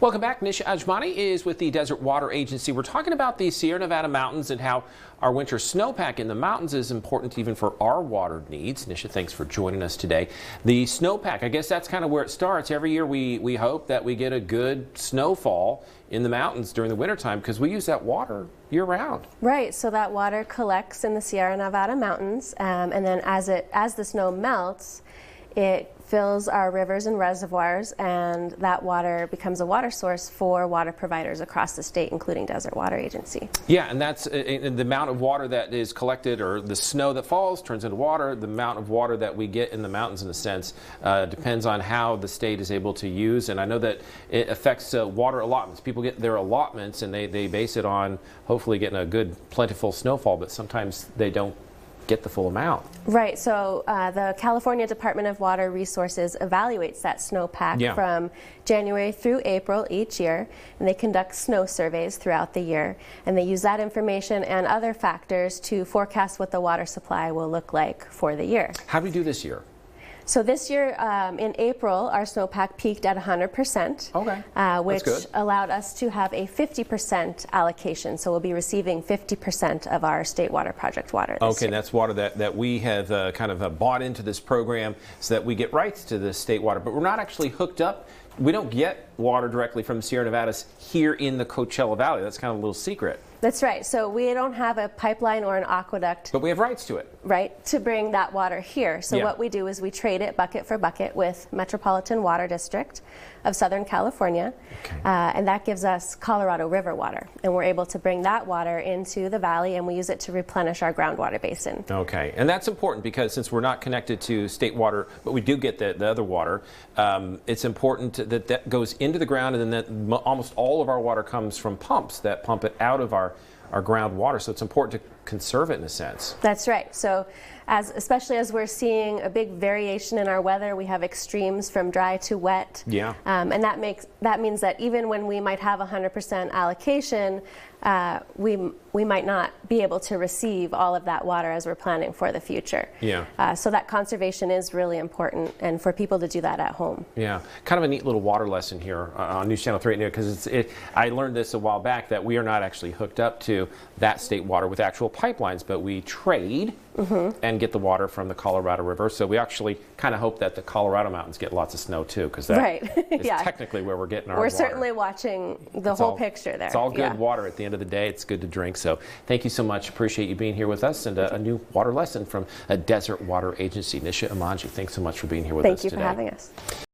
Welcome back. Nisha Ajmani is with the Desert Water Agency. We're talking about the Sierra Nevada mountains and how our winter snowpack in the mountains is important even for our water needs. Nisha, thanks for joining us today. The snowpack, I guess that's kind of where it starts. Every year we hope that we get a good snowfall in the mountains during the wintertime because we use that water year-round. Right, so that water collects in the Sierra Nevada mountains, and then as the snow melts, it fills our rivers and reservoirs, and that water becomes a water source for water providers across the state, including Desert Water Agency. Yeah, and that's the amount of water that is collected, or the snow that falls turns into water. The amount of water that we get in the mountains, in a sense, depends on how the state is able to use. And I know that it affects water allotments. People get their allotments, and they base it on hopefully getting a good, plentiful snowfall, but sometimes they don't get the full amount. Right, so the California Department of Water Resources evaluates that snowpack from January through April each year, and they conduct snow surveys throughout the year, and they use that information and other factors to forecast what the water supply will look like for the year. How do we do this year? So this year, in April, our snowpack peaked at 100%, which allowed us to have a 50% allocation. So we'll be receiving 50% of our state water project water this year. That's water that we have kind of bought into this program so that we get rights to the state water, but we're not actually hooked up. We don't get water directly from the Sierra Nevadas here in the Coachella Valley. That's kind of a little secret. That's right. So we don't have a pipeline or an aqueduct. But we have rights to it. Right, to bring that water here. So what we do is we trade it bucket for bucket with Metropolitan Water District of Southern California. And that gives us Colorado River water. And we're able to bring that water into the valley, and we use it to replenish our groundwater basin. Okay, and that's important because since we're not connected to state water, but we do get the other water, it's important that that goes into the ground, and then that almost all of our water comes from pumps that pump it out of our groundwater. So it's important to conserve it in a sense. That's right. So especially as we're seeing a big variation in our weather, we have extremes from dry to wet. And that means that even when we might have 100% allocation, we might not be able to receive all of that water as we're planning for the future. So that conservation is really important, and for people to do that at home. Kind of a neat little water lesson here on News Channel 3 because I learned this a while back that we are not actually hooked up to that state water with actual pipelines, but we trade and get the water from the Colorado River. So we actually kind of hope that the Colorado mountains get lots of snow too, because that is technically where we're getting our water. We're certainly watching the whole picture there. It's all good water at the end of the day. It's good to drink. So thank you so much. Appreciate you being here with us, and a new water lesson from a Desert Water Agency. Nisha Ajmani, thanks so much for being here with us today. Thank you for having us.